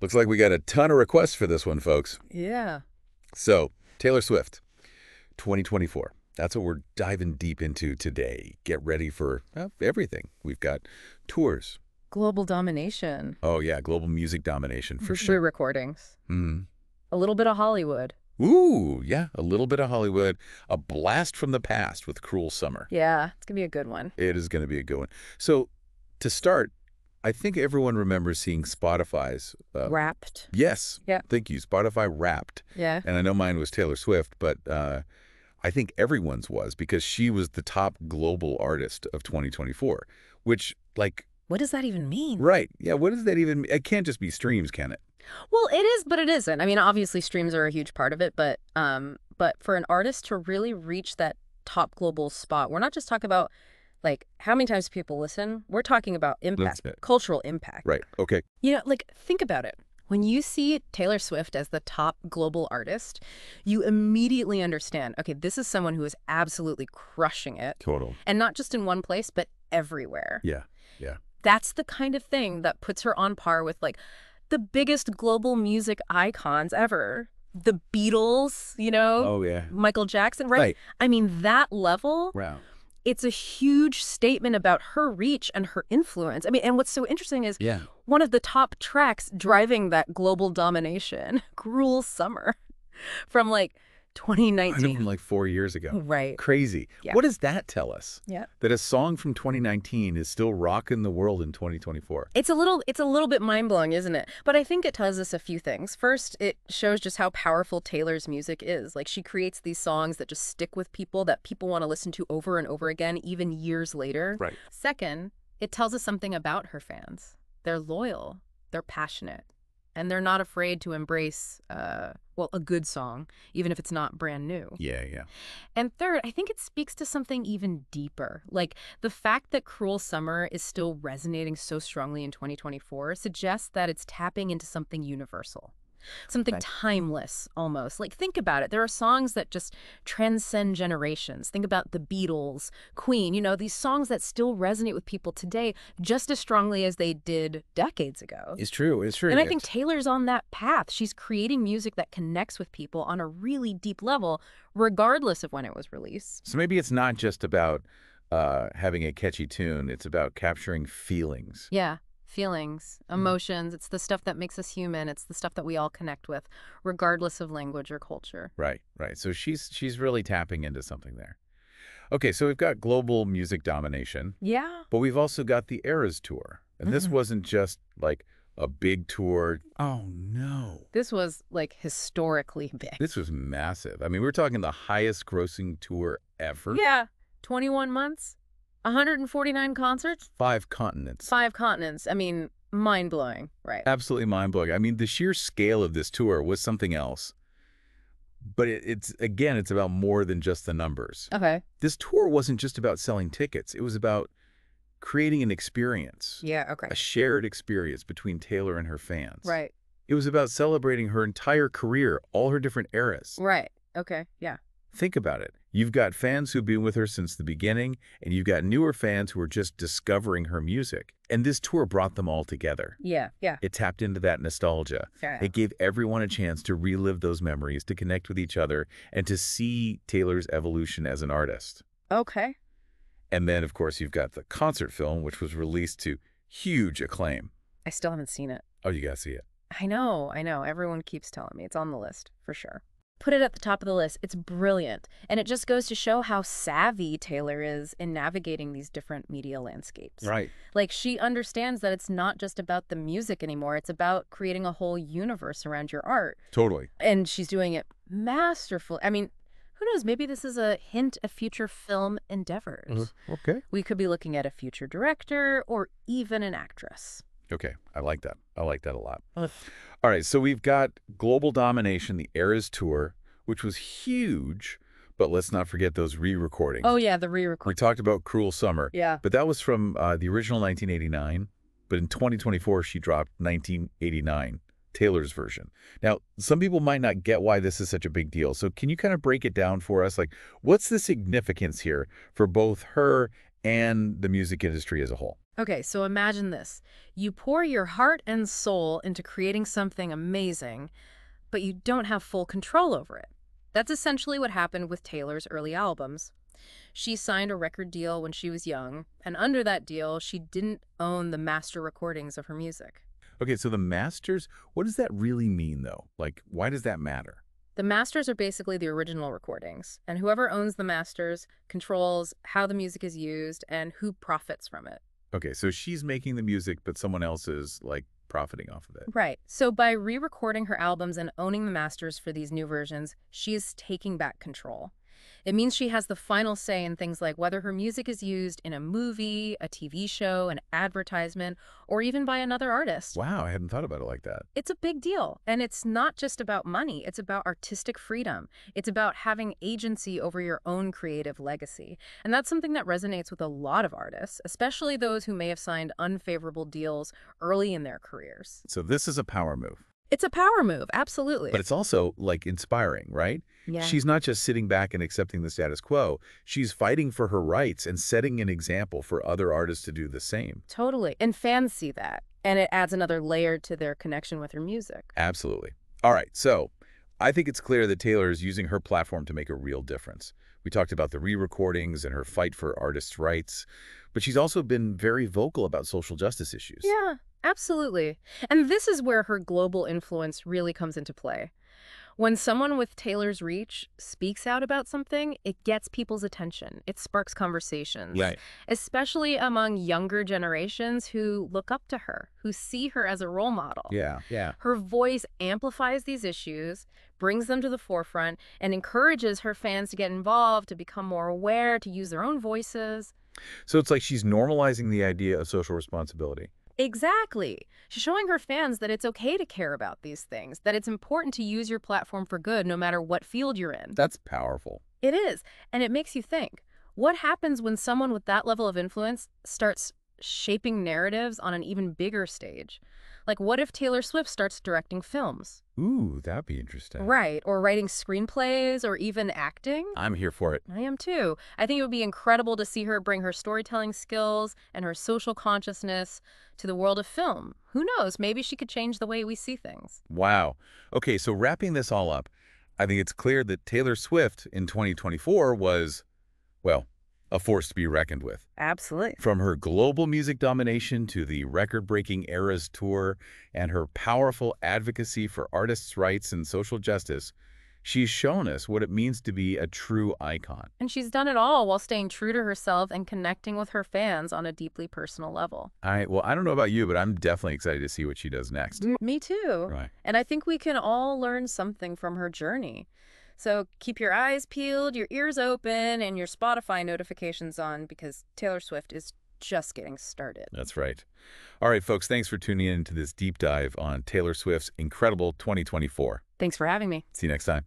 Looks like we got a ton of requests for this one, folks. Yeah. So, Taylor Swift, 2024. That's what we're diving deep into today. Get ready for everything. We've got tours. Global domination. Oh, yeah, global music domination, for sure. Re-recordings. Hmm. A little bit of Hollywood. Ooh, yeah, a little bit of Hollywood. A blast from the past with Cruel Summer. Yeah, it's going to be a good one. It is going to be a good one. So, to start, I think everyone remembers seeing Spotify's... Wrapped. Yes. Yeah. Thank you. Spotify Wrapped. Yeah. And I know mine was Taylor Swift, but I think everyone's was because she was the top global artist of 2024, which, like... What does that even mean? Right. Yeah, what does that even mean? It can't just be streams, can it? Well, it is, but it isn't. I mean, obviously streams are a huge part of it, but for an artist to really reach that top global spot, we're not just talking about like how many times people listen. We're talking about impact, cultural impact. Right. Okay. You know, like think about it. When you see Taylor Swift as the top global artist, you immediately understand, okay, this is someone who is absolutely crushing it. Total. And not just in one place, but everywhere. Yeah. Yeah. That's the kind of thing that puts her on par with like the biggest global music icons ever. The Beatles, you know? Oh, yeah. Michael Jackson, right? I mean, that level, Wow. it's a huge statement about her reach and her influence. I mean, and what's so interesting is one of the top tracks driving that global domination, Cruel Summer, from like 2019. From like 4 years ago. Right. Crazy. Yeah. What does that tell us? Yeah. That a song from 2019 is still rocking the world in 2024. It's a little bit mind-blowing, isn't it? But I think it tells us a few things. First, it shows just how powerful Taylor's music is. Like she creates these songs that just stick with people, that people want to listen to over and over again, even years later. Right. Second, it tells us something about her fans. They're loyal, they're passionate, and they're not afraid to embrace, a good song, even if it's not brand new. Yeah, yeah. And third, I think it speaks to something even deeper. Like the fact that Cruel Summer is still resonating so strongly in 2024 suggests that it's tapping into something universal. Something timeless, almost. Like, think about it. There are songs that just transcend generations. Think about the Beatles, Queen, you know, these songs that still resonate with people today just as strongly as they did decades ago. It's true. It's true. And I think Taylor's on that path. She's creating music that connects with people on a really deep level, regardless of when it was released. So maybe it's not just about having a catchy tune. It's about capturing feelings. Yeah. Feelings, emotions. It's the stuff that makes us human. It's the stuff that we all connect with, regardless of language or culture. Right, right. So she's really tapping into something there. Okay, so we've got global music domination. Yeah. But we've also got the Eras Tour. And this wasn't just like a big tour. Oh, no. This was like historically big. This was massive. I mean, we're talking the highest grossing tour ever. Yeah. 21 months. 149 concerts? 5 continents. 5 continents. I mean, mind-blowing, right? Absolutely mind-blowing. I mean, the sheer scale of this tour was something else. But it's about more than just the numbers. Okay. This tour wasn't just about selling tickets. It was about creating an experience. Yeah, okay. A shared experience between Taylor and her fans. Right. It was about celebrating her entire career, all her different eras. Right. Okay. Yeah. Think about it. You've got fans who've been with her since the beginning, and you've got newer fans who are just discovering her music. And this tour brought them all together. Yeah, yeah. It tapped into that nostalgia. Yeah. It gave everyone a chance to relive those memories, to connect with each other, and to see Taylor's evolution as an artist. Okay. And then, of course, you've got the concert film, which was released to huge acclaim. I still haven't seen it. Oh, you gotta see it. I know. Everyone keeps telling me. It's on the list, for sure. Put it at the top of the list. It's brilliant. And it just goes to show how savvy Taylor is in navigating these different media landscapes. Right. Like, she understands that it's not just about the music anymore. It's about creating a whole universe around your art. Totally. And she's doing it masterfully. I mean, who knows? Maybe this is a hint of future film endeavors. Okay. We could be looking at a future director or even an actress. Okay. I like that. I like that a lot. All right. So we've got Global Domination, the Eras Tour, which was huge, but let's not forget those re-recordings. Oh, yeah, the We re-record. talked about Cruel Summer. Yeah. But that was from the original 1989. But in 2024, she dropped 1989, Taylor's version. Now, some people might not get why this is such a big deal. So can you kind of break it down for us? Like, what's the significance here for both her and the music industry as a whole? Okay, so imagine this. You pour your heart and soul into creating something amazing, but you don't have full control over it. That's essentially what happened with Taylor's early albums. She signed a record deal when she was young, and under that deal, she didn't own the master recordings of her music. Okay, so the masters, what does that really mean, though? Like, why does that matter? The masters are basically the original recordings, and whoever owns the masters controls how the music is used and who profits from it. Okay, so she's making the music, but someone else is, like, profiting off of it. Right. So by re-recording her albums and owning the masters for these new versions, she is taking back control. It means she has the final say in things like whether her music is used in a movie, a TV show, an advertisement, or even by another artist. Wow, I hadn't thought about it like that. It's a big deal. And it's not just about money. It's about artistic freedom. It's about having agency over your own creative legacy. And that's something that resonates with a lot of artists, especially those who may have signed unfavorable deals early in their careers. So this is a power move. It's a power move, absolutely. But it's also, like, inspiring, right? Yeah. She's not just sitting back and accepting the status quo. She's fighting for her rights and setting an example for other artists to do the same. Totally. And fans see that. And it adds another layer to their connection with her music. Absolutely. All right, so I think it's clear that Taylor is using her platform to make a real difference. We talked about the re-recordings and her fight for artists' rights, but she's also been very vocal about social justice issues. Yeah, absolutely. And this is where her global influence really comes into play. When someone with Taylor's reach speaks out about something, it gets people's attention. It sparks conversations, Right. especially among younger generations who look up to her, who see her as a role model. Yeah. Her voice amplifies these issues, brings them to the forefront, and encourages her fans to get involved, to become more aware, to use their own voices. So it's like she's normalizing the idea of social responsibility. Exactly. She's showing her fans that it's okay to care about these things, that it's important to use your platform for good no matter what field you're in. That's powerful. It is. And it makes you think, what happens when someone with that level of influence starts shaping narratives on an even bigger stage? Like, what if Taylor Swift starts directing films? Ooh, that'd be interesting. Right. Or writing screenplays or even acting? I'm here for it. I am too. I think it would be incredible to see her bring her storytelling skills and her social consciousness to the world of film. Who knows? Maybe she could change the way we see things. Wow. Okay, so wrapping this all up, I think it's clear that Taylor Swift in 2024 was, well, a force to be reckoned with. Absolutely. From her global music domination to the record-breaking Eras tour and her powerful advocacy for artists' rights and social justice, she's shown us what it means to be a true icon. And she's done it all while staying true to herself and connecting with her fans on a deeply personal level. Well, I don't know about you, but I'm definitely excited to see what she does next. Me too. Right. And I think we can all learn something from her journey. So keep your eyes peeled, your ears open, and your Spotify notifications on because Taylor Swift is just getting started. That's right. All right, folks, thanks for tuning in to this deep dive on Taylor Swift's incredible 2024. Thanks for having me. See you next time.